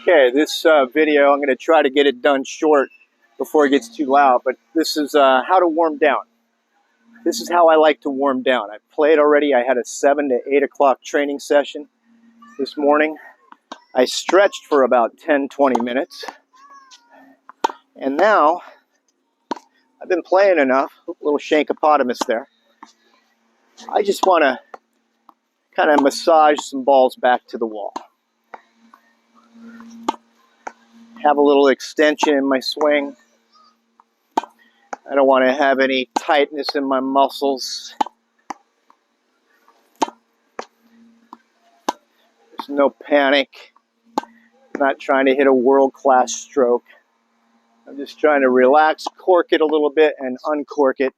Okay, this video, I'm going to try to get it done short before it gets too loud, but this is how to warm down. This is how I like to warm down. I played already. I had a 7 to 8 o'clock training session this morning. I stretched for about 10-20 minutes. And now, I've been playing enough, a little shankopotamus there. I just want to kind of massage some balls back to the wall. Have a little extension in my swing. I don't want to have any tightness in my muscles. There's no panic. I'm not trying to hit a world-class stroke. I'm just trying to relax, cork it a little bit, and uncork it.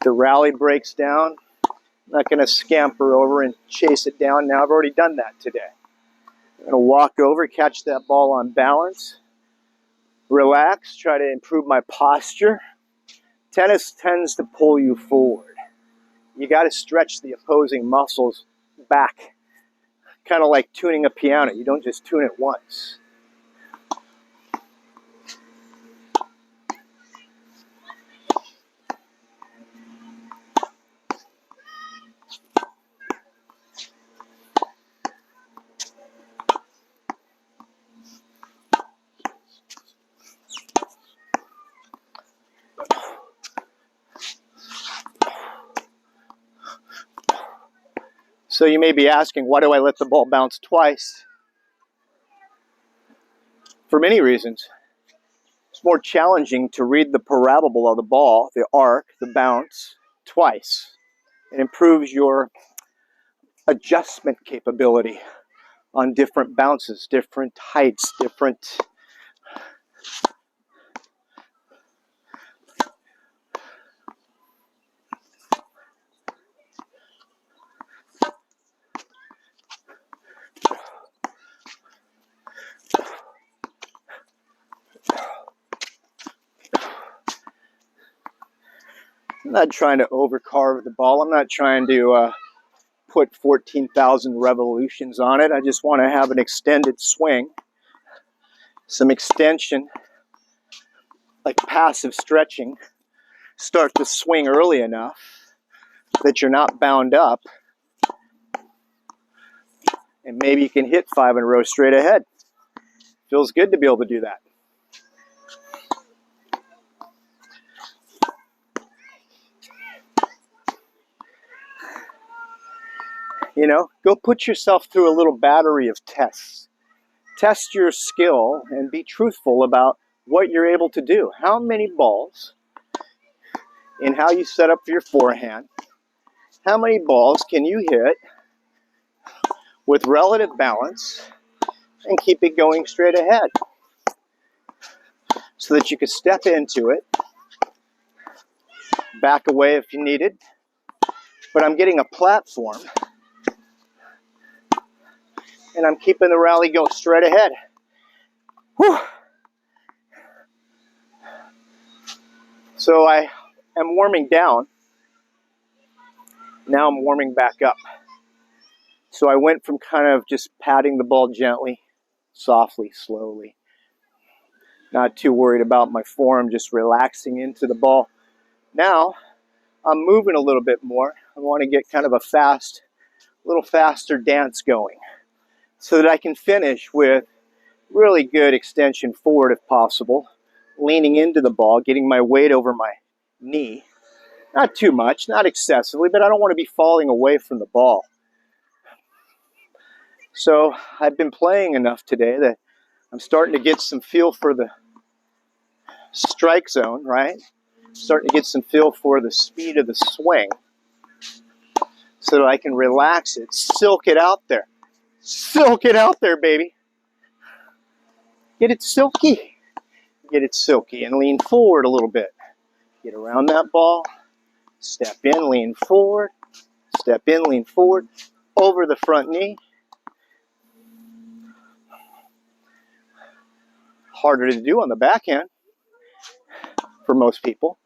The rally breaks down. I'm not going to scamper over and chase it down. Now I've already done that today. I'm going to walk over, catch that ball on balance, relax, try to improve my posture. Tennis tends to pull you forward. You got to stretch the opposing muscles back, kind of like tuning a piano. You don't just tune it once. So you may be asking, why do I let the ball bounce twice? For many reasons. It's more challenging to read the parabola of the ball, the arc, the bounce, twice. It improves your adjustment capability on different bounces, different heights, different... I'm not trying to overcarve the ball. I'm not trying to put 14,000 revolutions on it. I just want to have an extended swing, some extension, like passive stretching. Start the swing early enough that you're not bound up, and maybe you can hit 5 in a row straight ahead. Feels good to be able to do that. You know, go put yourself through a little battery of tests. Test your skill and be truthful about what you're able to do. How many balls, in how you set up your forehand, how many balls can you hit with relative balance and keep it going straight ahead so that you can step into it, back away if you needed, but I'm getting a platform and I'm keeping the rally going straight ahead. Whew. So I am warming down. Now I'm warming back up. So I went from kind of just patting the ball gently, softly, slowly. Not too worried about my form, just relaxing into the ball. Now I'm moving a little bit more. I want to get kind of a little faster dance going so that I can finish with really good extension forward if possible, leaning into the ball, getting my weight over my knee. Not too much, not excessively, but I don't want to be falling away from the ball. So I've been playing enough today that I'm starting to get some feel for the strike zone, right? Starting to get some feel for the speed of the swing so that I can relax it, silk it out there. Silk it out there, baby. Get it silky. Get it silky and lean forward a little bit. Get around that ball. Step in, lean forward. Step in, lean forward. Over the front knee. Harder to do on the backhand. for most people.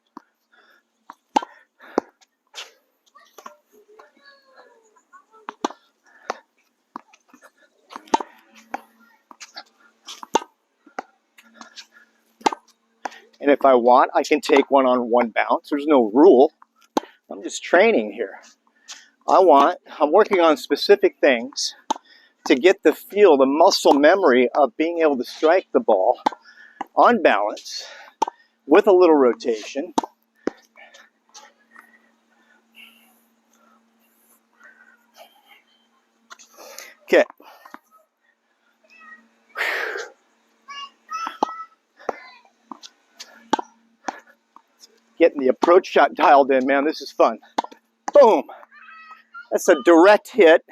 And if I want, I can take one on one bounce. There's no rule. I'm just training here. I'm working on specific things to get the feel, the muscle memory of being able to strike the ball on balance with a little rotation. Okay. Getting the approach shot dialed in, man. This is fun. Boom. That's a direct hit.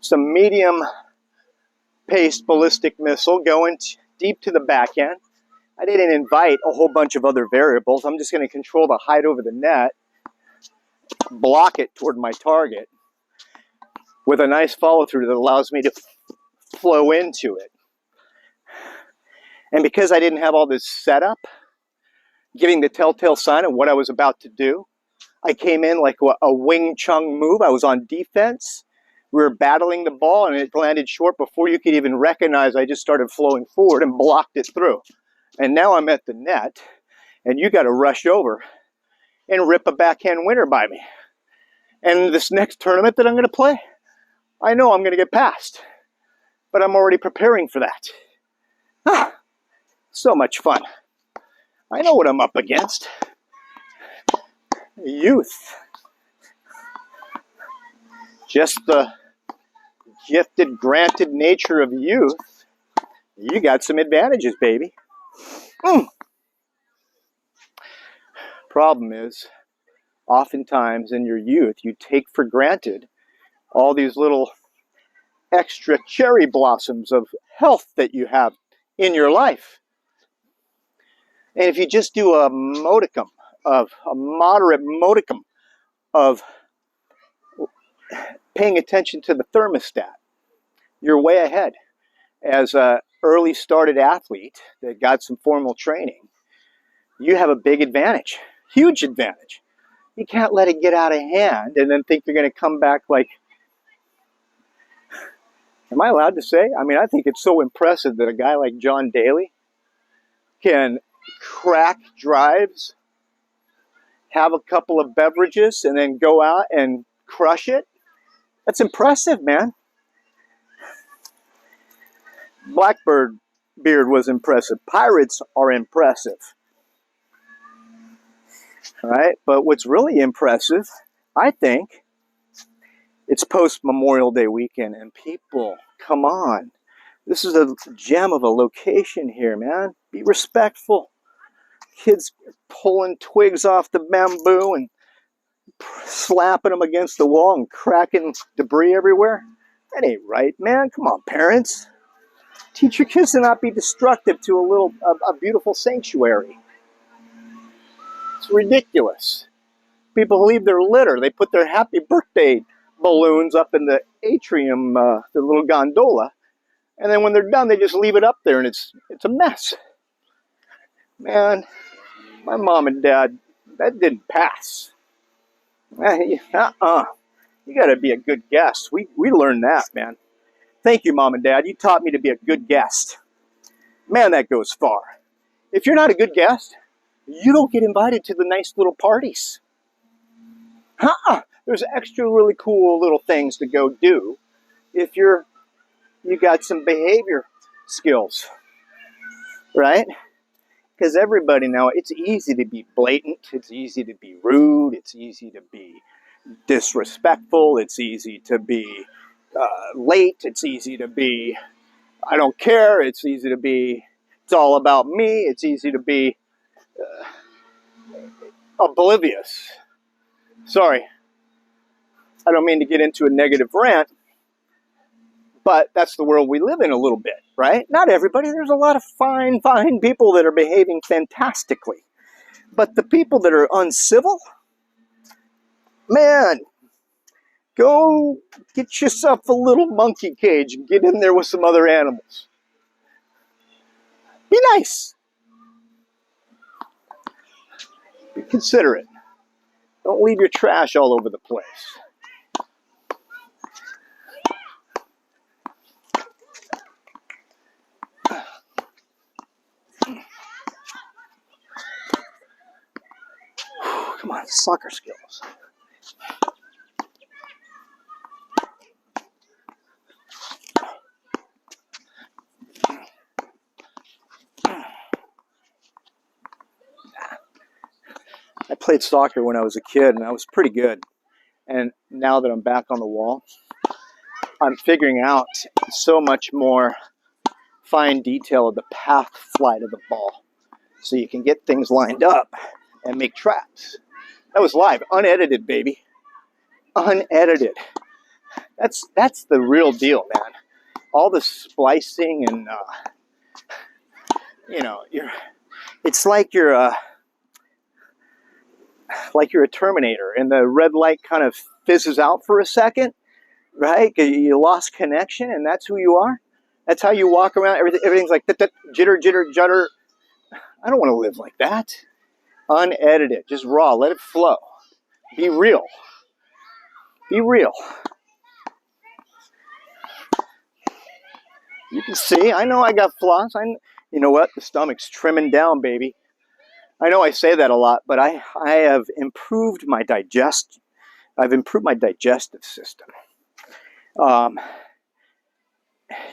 Some medium-paced ballistic missile going deep to the backhand. I didn't invite a whole bunch of other variables. I'm just going to control the height over the net, block it toward my target with a nice follow-through that allows me to flow into it. And because I didn't have all this setup, giving the telltale sign of what I was about to do, I came in like a Wing Chun move. I was on defense. We were battling the ball, and it landed short before you could even recognize. I just started flowing forward and blocked it through. And now I'm at the net, and you got to rush over and rip a backhand winner by me. And this next tournament that I'm going to play, I know I'm going to get passed, but I'm already preparing for that. Ah, so much fun. I know what I'm up against. Youth. Just the gifted, granted nature of youth. You got some advantages, baby. Problem is, oftentimes in your youth, you take for granted all these little extra cherry blossoms of health that you have in your life. And if you just do a moderate modicum of paying attention to the thermostat, you're way ahead. As an early started athlete that got some formal training, you have a big advantage, huge advantage. You can't let it get out of hand and then think you're going to come back like, am I allowed to say? I mean, I think it's so impressive that a guy like John Daly can crack drives, have a couple of beverages, and then go out and crush it. That's impressive, man. Blackbird Beard was impressive. Pirates are impressive. All right, but what's really impressive, I think, it's post-Memorial Day weekend, and people, come on. This is a gem of a location here, man. Be respectful. Kids pulling twigs off the bamboo and slapping them against the wall and cracking debris everywhere. That ain't right, man. Come on, parents. Teach your kids to not be destructive to a beautiful sanctuary. It's ridiculous. People leave their litter. They put their happy birthday balloons up in the atrium, the little gondola, and then when they're done, they just leave it up there, and it's a mess. Man, my mom and dad, that didn't pass. You got to be a good guest. We learned that, man. Thank you, Mom and Dad. You taught me to be a good guest. Man, that goes far. If you're not a good guest, you don't get invited to the nice little parties. There's extra really cool little things to go do if you got some behavior skills, right? Because everybody now, it's easy to be blatant. It's easy to be rude. It's easy to be disrespectful. It's easy to be late. It's easy to be, I don't care. It's easy to be, it's all about me. It's easy to be oblivious. Sorry. I don't mean to get into a negative rant, but that's the world we live in a little bit, right? Not everybody. There's a lot of fine people that are behaving fantastically. But the people that are uncivil, man, go get yourself a little monkey cage and get in there with some other animals. Be nice. Consider it. Don't leave your trash all over the place. Come on, soccer skills. I played soccer when I was a kid, and I was pretty good. And now that I'm back on the wall, I'm figuring out so much more fine detail of the path flight of the ball, so you can get things lined up and make traps. That was live, unedited, baby, unedited. That's the real deal, man. All the splicing and it's like you're a Terminator, and the red light kind of fizzes out for a second, right? You lost connection, and that's who you are. That's how you walk around. Everything's like jitter, jitter, judder. I don't want to live like that. Unedited, just raw. Let it flow. Be real. Be real. You can see. I know I got flaws. You know what? The stomach's trimming down, baby. I know I say that a lot, but I have improved my digestion. I've improved my digestive system.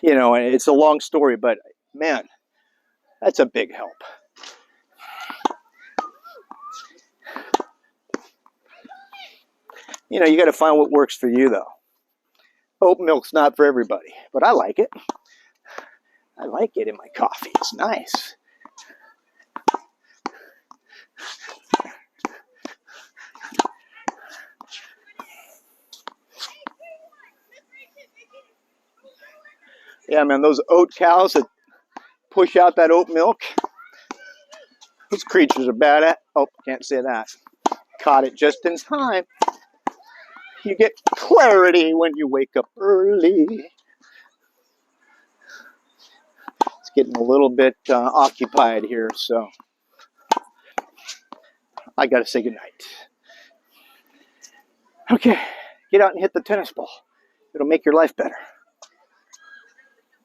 It's a long story, but man, that's a big help. You got to find what works for you, though. Oat milk's not for everybody, but I like it. I like it in my coffee. It's nice. Yeah, man, those oat cows that push out that oat milk, those creatures are bad at. Oh, can't say that. Caught it just in time. You get clarity when you wake up early. It's getting a little bit occupied here, so I got to say goodnight. Okay, get out and hit the tennis ball. It'll make your life better.